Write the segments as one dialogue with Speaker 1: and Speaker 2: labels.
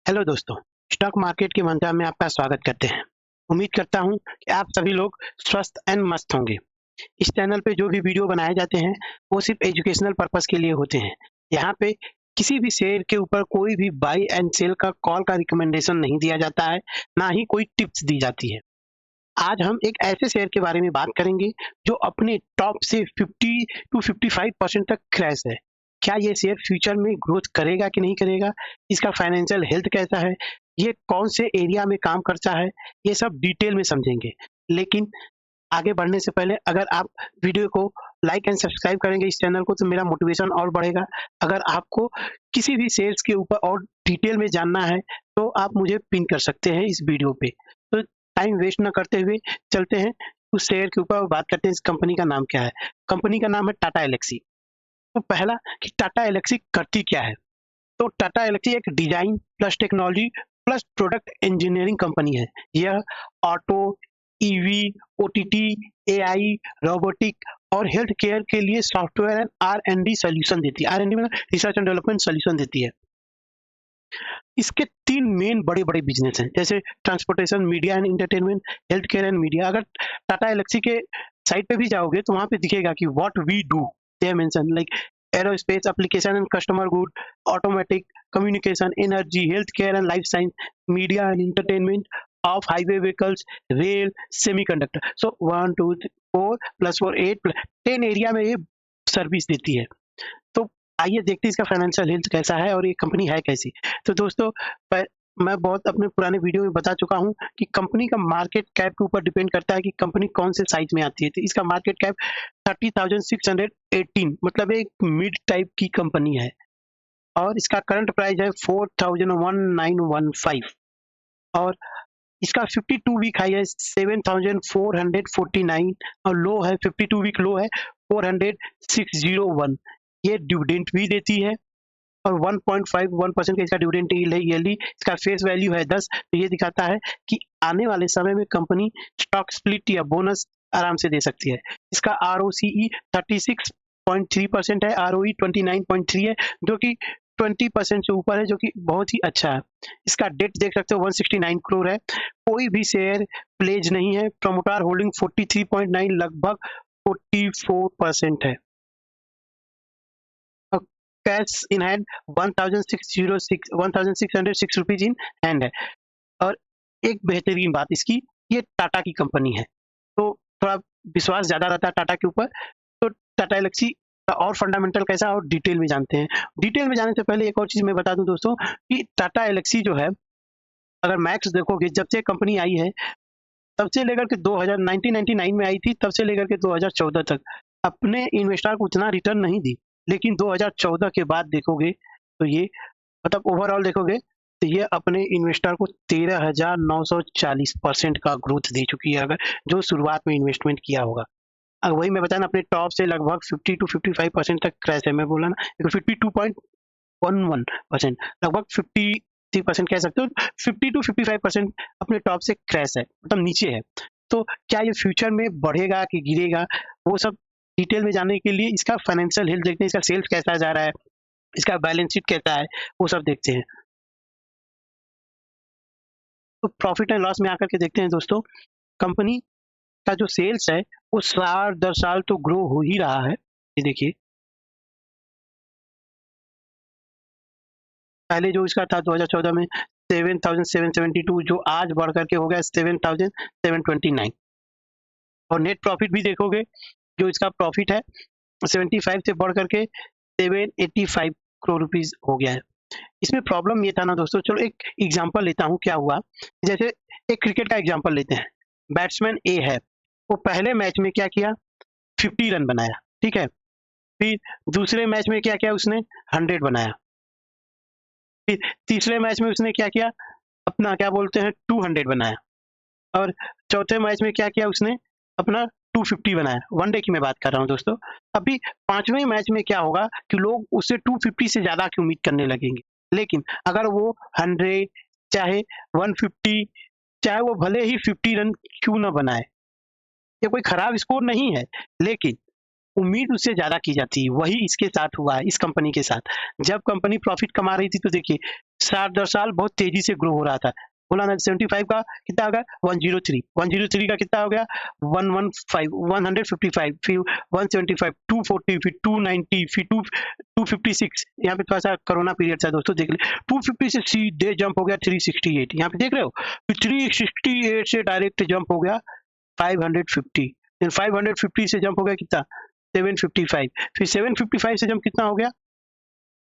Speaker 1: Hello दोस्तों, stock market के मंत्रा में आपका स्वागत करते हैं। उम्मीद करता हूं कि आप सभी लोग स्वस्थ एंड मस्त होंगे। इस चैनल पे जो भी वीडियो बनाए जाते हैं वो सिर्फ एजुकेशनल पर्पस के लिए होते हैं। यहाँ पे किसी भी शेयर के ऊपर कोई भी बाई एंड सेल का कॉल का रिकमेंडेशन नहीं दिया जाता है, ना ही कोई टिप्स दी जाती है। आज हम एक ऐसे शेयर के बारे में बात करेंगे जो अपने टॉप से 50 टू 55% तक क्रैश है। क्या ये शेयर फ्यूचर में ग्रोथ करेगा कि नहीं करेगा? इसका फाइनेंशियल हेल्थ कैसा है? ये कौन से एरिया में काम करता है? ये सब डिटेल में समझेंगे। लेकिन आगे बढ़ने से पहले अगर आप वीडियो को लाइक एंड सब्सक्राइब करेंगे इस चैनल को तो मेरा मोटिवेशन और बढ़ेगा। अगर आपको किसी भी शेयर्स के ऊपर और डिटेल में जानना है तो आप मुझे पिन कर सकते हैं इस वीडियो पे। तो टाइम वेस्ट ना करते हुए चलते हैं उस शेयर के ऊपर और बात करते हैं इस कंपनी का नाम क्या है। कंपनी का नाम है टाटा एलेक्सी। तो पहला कि टाटा एलेक्सी करती क्या है। तो टाटा एलेक्सी एक design plus technology plus product engineering company है। यह auto, EV, OTT, AI, robotic और हेल्थ केयर के लिए सॉफ्टवेयर एंड आर&डी सॉल्यूशन देती है। आर&डी मतलब रिसर्च एंड डेवलपमेंट सॉल्यूशन देती है। इसके तीन मेन बड़े बड़े बिजनेस हैं, जैसे transportation, media and entertainment, health care and media. अगर टाटा एलेक्सी के साइट पे भी जाओगे तो वहां पे दिखेगा कि what we do, they mention like aerospace application and customer good, automatic, communication, energy, health care and life science, media and entertainment, off highway vehicles, rail, semiconductor. So 1 2 4 plus 4 8 plus 10 area में ये service देती है। तो आइए देखते हैं इसका financial health कैसा है और ये कंपनी है कैसी। तो दोस्तों, मैं बहुत अपने पुराने वीडियो में बता चुका हूं कि कंपनी का मार्केट कैप के ऊपर डिपेंड करता है कि कंपनी कौन से साइज में आती है। तो इसका मार्केट कैप 30,618 मतलब एक मिड टाइप की कंपनी है और इसका करंट प्राइस है 4,1915 और इसका 52 वीक हाई है 7,449 और लो है 52 वीक लो है 40601। ये डिविडेंड भी देती है और 1.51% का इसका डिविडेंड ईयरली। इसका फेस वैल्यू है 10। तो ये दिखाता है कि आने वाले समय में कंपनी स्टॉक स्प्लिट या बोनस आराम से दे सकती है। इसका ROCE 36.3% है, ROE 29.3 है जो कि 20% से ऊपर है, जो कि बहुत ही अच्छा है। इसका डेट देख सकते हो 169 करोड़ है। कोई भी शेयर प्लेज नहीं है। प्रोमोटर होल्डिंग 43.9 लगभग 44% है। Cash in hand 1606 rupees in hand है। और एक बेहतरीन बात इसकी, ये टाटा की कंपनी है तो थोड़ा विश्वास ज्यादा रहता है टाटा के ऊपर। तो टाटा एलेक्सी का और फंडामेंटल कैसा और डिटेल में जानते हैं। डिटेल में जाने से पहले एक और चीज मैं बता दूं दोस्तों कि टाटा एलेक्सी जो है, अगर मैक्स देखोगे जब से कंपनी आई है तब से लेकर के 1999 में आई थी, तब से लेकर के 2014 तक अपने इन्वेस्टर को उतना रिटर्न नहीं दी। लेकिन 2014 के बाद देखोगे तो ये मतलब ओवरऑल देखोगे तो ये अपने इन्वेस्टर को 13,940% का ग्रोथ दे चुकी है, अगर जो शुरुआत में इन्वेस्टमेंट किया होगा। अगर वही मैं बताना अपने टॉप से लगभग 50 टू 55% तक क्रैश है। मैं बोला ना 52.11%, लगभग 53% कह सकते हो। 50 टू 55% अपने टॉप से क्रैश है, मतलब नीचे है। तो क्या ये फ्यूचर में बढ़ेगा कि गिरेगा, वो सब डिटेल में जानने के लिए इसका फाइनेंशियल हेल्थ देखते हैं, इसका सेल्स कैसा जा रहा है, इसका बैलेंस शीट कैसा है, वो सब देखते हैं। तो प्रॉफिट एंड लॉस में आकर के देखते हैं दोस्तों, कंपनी का जो सेल्स है वो साल दर साल तो ग्रो हो ही रहा है। ये देखिए, पहले जो इसका था 2014 में 7,772, जो आज बढ़ करके हो गया 7,729। और नेट प्रॉफिट भी देखोगे, जो इसका प्रॉफिट है 75 से बढ़ करके 785 करोड़ रुपीज हो गया है। इसमें प्रॉब्लम ये था ना दोस्तों, चलो एक एग्जांपल लेता हूँ क्या हुआ। जैसे एक क्रिकेट का एग्जांपल लेते हैं। बैट्समैन ए है, वो पहले मैच में क्या किया, 50 रन बनाया, ठीक है। फिर दूसरे मैच में क्या किया उसने, 100 बनाया। फिर तीसरे मैच में उसने क्या किया, अपना क्या बोलते हैं 200 बनाया। और चौथे मैच में क्या किया उसने, अपना 250 बनाया। वनडे की मैं बात कर रहा हूँ दोस्तों। अभी पांचवें मैच में क्या होगा कि लोग उससे 250 से ज्यादा की उम्मीद करने लगेंगे। लेकिन अगर वो 100 चाहे 150 चाहे वो भले ही 50 रन क्यों ना बनाए, ये कोई खराब स्कोर नहीं है, लेकिन उम्मीद उससे ज्यादा की जाती है। वही इसके साथ हुआ है, इस कंपनी के साथ। जब कंपनी प्रॉफिट कमा रही थी तो देखिए साल दर साल बहुत तेजी से ग्रो हो रहा था। बोला ना 75 का कितना हो गया 103, 103 का कितना हो गया 115, 155, फिर 175, 240, फिर 290, फिर 256। यहाँ पे थोड़ा सा कोरोना पीरियड था दोस्तों, देख ले 256 सीधे जंप हो गया 368। यहाँ पे देख रहे हो, फिर 368 से डायरेक्ट जंप हो गया 550, फिर 550 से जंप हो गया कितना 755, फिर 755 से जंप कितना हो गया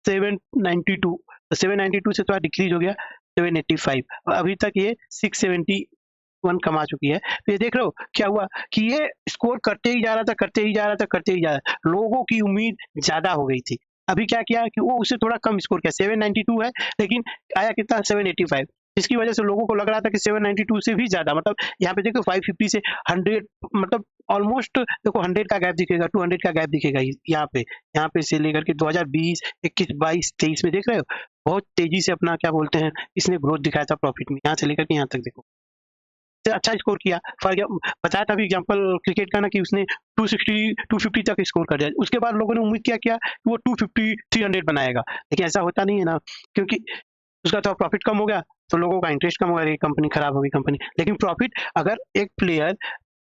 Speaker 1: 792, तो 792 से थोड़ा डिक्रीज हो गया 785, और अभी तक ये 671 कमा चुकी है। तो ये देख रहे हो क्या हुआ कि ये स्कोर करते ही जा रहा था, करते ही जा रहा था, करते ही जा रहा था। लोगों की उम्मीद ज्यादा हो गई थी। अभी क्या किया कि वो उससे थोड़ा कम स्कोर किया, 792 है, लेकिन आया कितना 785। इसकी वजह से लोगों को लग रहा था कि 792 से भी ज्यादा, मतलब यहाँ पे देखो 550 से 100, मतलब ऑलमोस्ट देखो 100 का गैप दिखेगा, 200 का गैप दिखेगा यहाँ पे से लेकर के 2020, 21, 22, 23 में देख रहे हो बहुत तेजी से अपना क्या बोलते हैं इसने ग्रोथ दिखाया था प्रॉफिट में, यहाँ से लेकर के यहाँ तक देखो से अच्छा स्कोर किया। फॉर बताया था अभी एग्जांपल क्रिकेट का ना कि उसने 260, 250 तक स्कोर कर दिया। उसके बाद लोगों ने उम्मीद किया कि वो 250, 300 बनाएगा, लेकिन ऐसा होता नहीं है ना, क्योंकि उसका तो प्रॉफिट कम हो गया तो लोगों का इंटरेस्ट कम हो गया, कंपनी खराब हो गई कंपनी। लेकिन प्रॉफिट अगर एक प्लेयर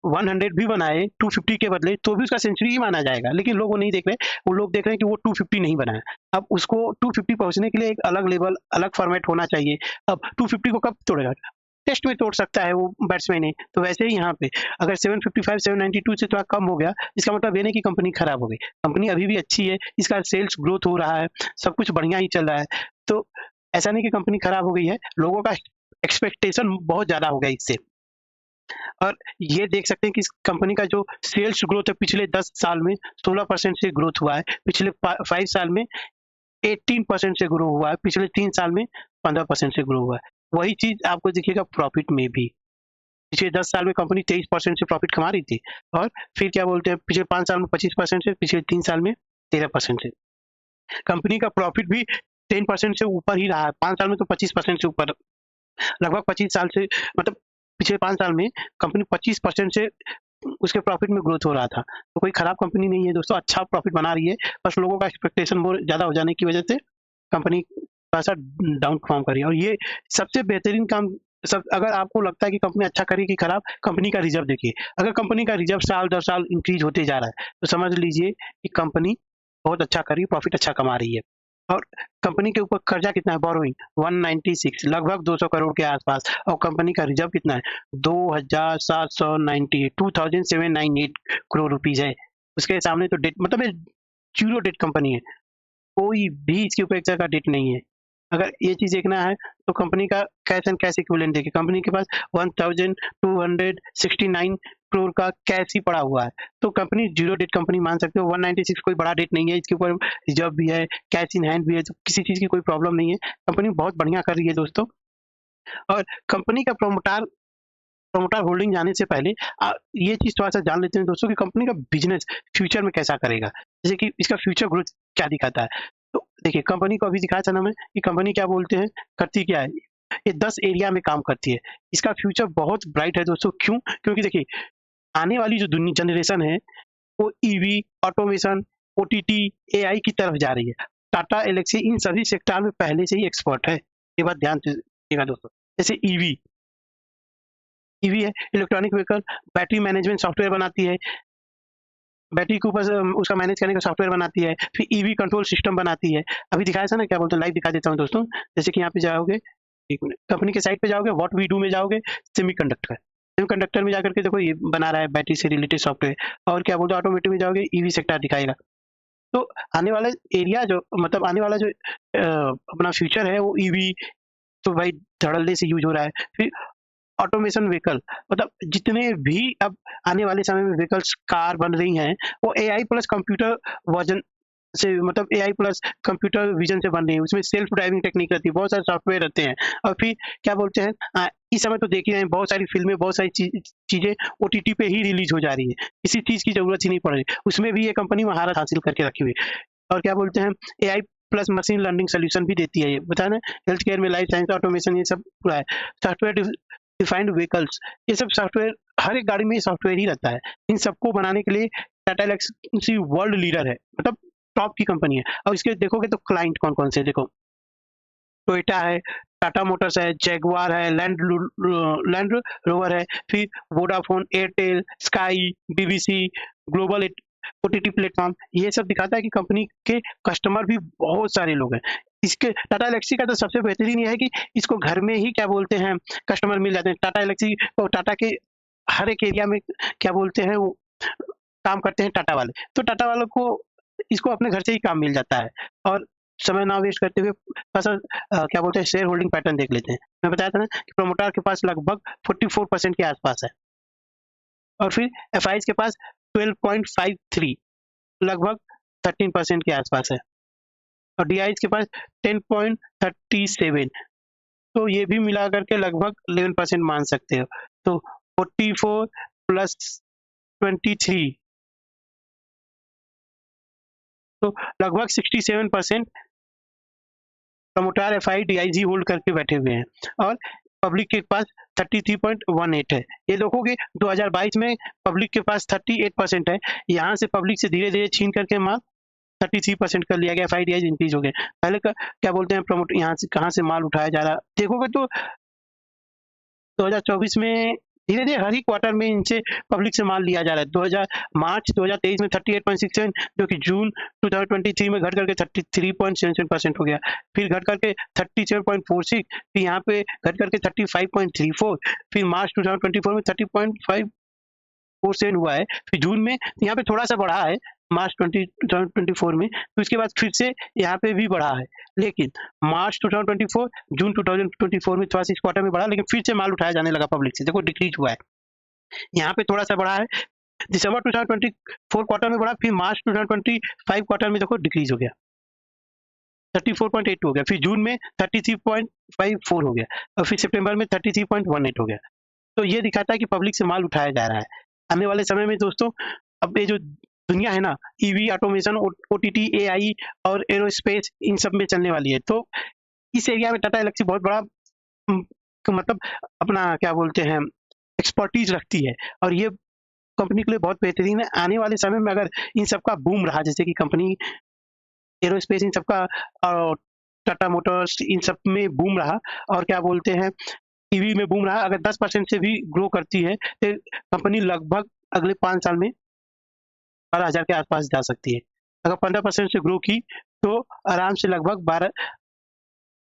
Speaker 1: 100 भी बनाए 250 के बदले तो भी उसका सेंचुरी ही माना जाएगा, लेकिन लोग वो नहीं देख रहे, वो लोग देख रहे हैं कि वो 250 नहीं बनाया। अब उसको 250 पहुंचने के लिए एक अलग लेवल, अलग फॉर्मेट होना चाहिए। अब 250 को कब तोड़ेगा, टेस्ट में तोड़ सकता है वो बैट्समैन है। तो वैसे ही यहाँ पे अगर 755, 792 से थोड़ा कम हो गया, इसका मतलब ये नहीं कि कंपनी खराब हो गई, कंपनी अभी भी अच्छी है, इसका सेल्स ग्रोथ हो रहा है, सब कुछ बढ़िया ही चल रहा है। तो ऐसा नहीं कि कंपनी खराब हो गई है, लोगों का एक्सपेक्टेशन बहुत ज्यादा हो गया इससे। और ये देख सकते हैं कि इस कंपनी का जो सेल्स ग्रोथ है पिछले 10 साल में 16% से ग्रोथ हुआ है, पिछले 5 साल में 18% से ग्रो हुआ है, पिछले 3 साल में 15% से ग्रो हुआ है। वही चीज आपको दिखेगा प्रॉफिट में भी। पिछले 10 साल में कंपनी 23% से प्रॉफिट कमा रही थी, और फिर क्या बोलते हैं पिछले 5 साल में 25% से, पिछले 3 साल में 13% से। कंपनी का प्रॉफिट भी 10% से ऊपर ही रहा है, 5 साल में तो 25% से ऊपर, लगभग 25 साल से, मतलब पिछले 5 साल में कंपनी 25% से उसके प्रॉफिट में ग्रोथ हो रहा था। तो कोई खराब कंपनी नहीं है दोस्तों, अच्छा प्रॉफिट बना रही है, बस लोगों का एक्सपेक्टेशन बहुत ज़्यादा हो जाने की वजह से कंपनी थोड़ा-सा डाउन परफॉर्म कर रही है। और ये सबसे बेहतरीन काम, सब अगर आपको लगता है कि कंपनी अच्छा करेगी कि खराब, कंपनी का रिजर्व देखिए। अगर कंपनी का रिजर्व साल दर साल इंक्रीज होते जा रहा है, तो समझ लीजिए कि कंपनी बहुत अच्छा कर रही है, प्रॉफिट अच्छा कमा रही है। और कंपनी के ऊपर कर्जा कितना है, बोरोइंग 196, लगभग 200 करोड़ के आसपास, और कंपनी का रिजर्व कितना है 2798 करोड़ रुपीज है। उसके सामने तो डेट, मतलब ये जीरो डेट कंपनी है, कोई भी इसके ऊपर एक तरह का डेट नहीं है। अगर ये चीज देखना है तो कंपनी का कैश एंड कैश इक्विवेलेंट देखिए, कंपनी के पास 1269 करोड़ का कैश ही पड़ा हुआ है। तो कंपनी जीरो डेट कंपनी मान सकते हो, 196 कोई बड़ा डेट नहीं है, इसके ऊपर रिजर्व भी है, कैश इन हैंड भी है, तो किसी चीज की कोई प्रॉब्लम नहीं है, कंपनी बहुत बढ़िया कर रही है दोस्तों। और कंपनी का प्रमोटर प्रमोटर होल्डिंग जाने से पहले ये चीज थोड़ा सा जान लेते हैं दोस्तों कि कंपनी का बिजनेस फ्यूचर में कैसा करेगा, जैसे कि इसका फ्यूचर ग्रोथ क्या दिखाता है। तो देखिए कंपनी को अभी दिखाया था ना मैं कि कंपनी क्या बोलते हैं, करती क्या है, ये 10 एरिया में काम करती है। इसका फ्यूचर बहुत ब्राइट है दोस्तों, क्यों, क्योंकि देखिए आने वाली जो दुनिया जनरेशन है वो ईवी, ऑटोमेशन, ओटीटी, एआई की तरफ जा रही है। टाटा एलेक्सी इन सभी सेक्टर में पहले से ही एक्सपर्ट है, ये बात ध्यान दीजिएगा दोस्तों। जैसे ईवी है, electronic vehicle, battery management software बनाती है, बैटरी के ऊपर उसका मैनेज करने का सॉफ्टवेयर बनाती है, फिर ईवी कंट्रोल सिस्टम बनाती है। अभी दिखाया था ना, क्या बोलते हैं, लाइव दिखा देता हूँ दोस्तों। जैसे कि यहाँ पे जाओगे, एक मिनट, कंपनी के साइट पे जाओगे, व्हाट वी डू में जाओगे, सेमीकंडक्टर में जाकर के देखो ये बना रहा है बैटरी से रिलेटेड सॉफ्टवेयर। और क्या बोलते हैं, ऑटोमेटिव में जाओगे, ईवी सेक्टर दिखाएगा। तो आने वाला एरिया जो, मतलब आने वाला जो अपना फ्यूचर है वो ईवी, तो भाई धड़ल्ले से यूज हो रहा है। फिर ऑटोमेशन व्हीकल, मतलब जितने भी अब आने वाले समय में व्हीकल्स कार बन रही हैं वो एआई प्लस कंप्यूटर वर्जन से, मतलब एआई प्लस कंप्यूटर विजन से बन रही है। उसमें सेल्फ ड्राइविंग टेक्निक रहती है, बहुत सारे सॉफ्टवेयर रहते हैं। और फिर क्या बोलते हैं, इस समय तो देखिए हैं बहुत सारी फिल्में, बहुत सारी चीजें ओटीटी पे ही रिलीज हो जा रही है, किसी चीज की जरूरत ही नहीं पड़ रही, उसमें भी ये कंपनी महारत हासिल करके रखी हुई है। और क्या बोलते हैं, AI plus machine learning solution भी देती है, ये बताया ना, हेल्थ केयर में, लाइफ साइंस, ऑटोमेशन, ये सब पूरा है। सॉफ्टवेयर डिफाइंड व्हीकल्स, ये सब सॉफ्टवेयर, हर एक गाड़ी में सॉफ्टवेयर ही रहता है। इन सबको बनाने के लिए टाटा एलेक्सी वर्ल्ड लीडर है, मतलब टॉप की कंपनी है। और इसके देखोगे तो क्लाइंट कौन कौन से, देखो टोयोटा है, टाटा मोटर्स है, जैगुआर है, लैंड रोवर है, फिर Vodafone, Airtel, sky, BBC, global OTT platform, ये सब दिखाता है कि कंपनी के कस्टमर भी बहुत सारे लोग हैं। इसके टाटा एलेक्सी का तो सबसे बेहतरीन ये है कि इसको घर में ही क्या बोलते हैं कस्टमर मिल जाते हैं। टाटा एलेक्सी को टाटा के हर एक एरिया में क्या बोलते हैं वो काम करते हैं टाटा वाले, तो टाटा वालों को इसको अपने घर से ही काम मिल जाता है। और समय ना वेस्ट करते हुए क्या बोलते हैं शेयर होल्डिंग पैटर्न देख लेते हैं। मैं बताया था ना कि प्रोमोटर के पास लगभग 44% के आसपास है, और फिर एफआईज के पास 12.53 लगभग 13% के आसपास है, और डीआईज के पास 10.37, तो ये भी मिला करके लगभग 11% मान सकते हो। तो 44 प्लस 23, तो लगभग 67% प्रमोटर एफआई डीआईजी होल्ड करके बैठे हुए हैं, और पब्लिक के पास 33.18 है। ये देखोगे 2022 में पब्लिक के पास 38% है, यहाँ से पब्लिक से धीरे धीरे छीन करके माल 33% कर लिया गया, एफआईडीआई इंक्रीज हो गए। पहले का क्या बोलते हैं प्रमोट यहाँ से कहाँ से माल उठाया जा रहा, देखोगे तो 2024 में धीरे धीरे हर ही क्वार्टर में इनसे पब्लिक से माल लिया जा रहा है। मार्च 2023 में 38.67, जो कि जून 2023 में घट करके 33.77% हो गया, फिर घट करके 37.46, फिर यहाँ पे घट करके 35.34, फिर मार्च 2024 में 30.54 हुआ है, फिर जून में यहाँ पे थोड़ा सा बढ़ा है मार्च 2024 में, तो इसके बाद फिर से यहाँ पे भी बढ़ा है, लेकिन मार्च 2024 जून 2024 में थोड़ा सा इस क्वार्टर में बढ़ा, लेकिन फिर से माल उठाया जाने लगा पब्लिक से, देखो डिक्रीज हुआ है, यहाँ पे थोड़ा सा बढ़ा है, दिसंबर 2024 क्वार्टर में बढ़ा, फिर मार्च 2025 क्वार्टर में देखो डिक्रीज हो गया, 34.8 हो गया, फिर जून में 33.54 हो गया, और फिर सितंबर में 33.18 हो गया। तो ये दिखाता है कि पब्लिक से माल उठाया जा रहा है। आने वाले समय में दोस्तों अब ये जो दुनिया है ना, ईवी, ऑटोमेशन, ओटीटी, एआई और एरोस्पेस, इन सब में चलने वाली है, तो इस एरिया में टाटा एलेक्सी बहुत बड़ा मतलब अपना क्या बोलते हैं एक्सपर्टीज रखती है, और ये कंपनी के लिए बहुत बेहतरीन है। आने वाले समय में अगर इन सबका बूम रहा, जैसे कि कंपनी एरोस्पेस इन सबका और टाटा मोटर्स इन सब में बूम रहा, और क्या बोलते हैं ईवी में बूम रहा, अगर 10% से भी ग्रो करती है तो कंपनी लगभग अगले 5 साल में 12,000 के आसपास जा सकती है। अगर 15% से ग्रो की तो आराम से लगभग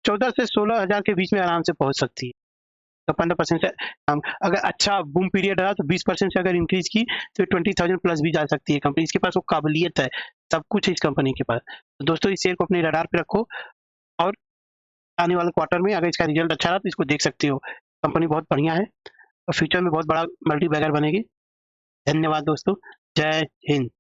Speaker 1: 14 से 16,000 के बीच में आराम से पहुंच सकती है। तो 15% से अगर अच्छा बूम पीरियड रहा तो 20% से अगर इंक्रीज की तो 20,000 प्लस भी जा सकती है कंपनी। इसके पास वो काबिलियत है, सब कुछ है इस कंपनी के पास। तो दोस्तों इस शेयर को अपने रडार पे रखो, और आने वाले क्वार्टर में अगर इसका रिजल्ट अच्छा रहा तो इसको देख सकते हो। कंपनी बहुत बढ़िया है और फ्यूचर में बहुत बड़ा मल्टी बैगर बनेगी। धन्यवाद दोस्तों, जय हिंद।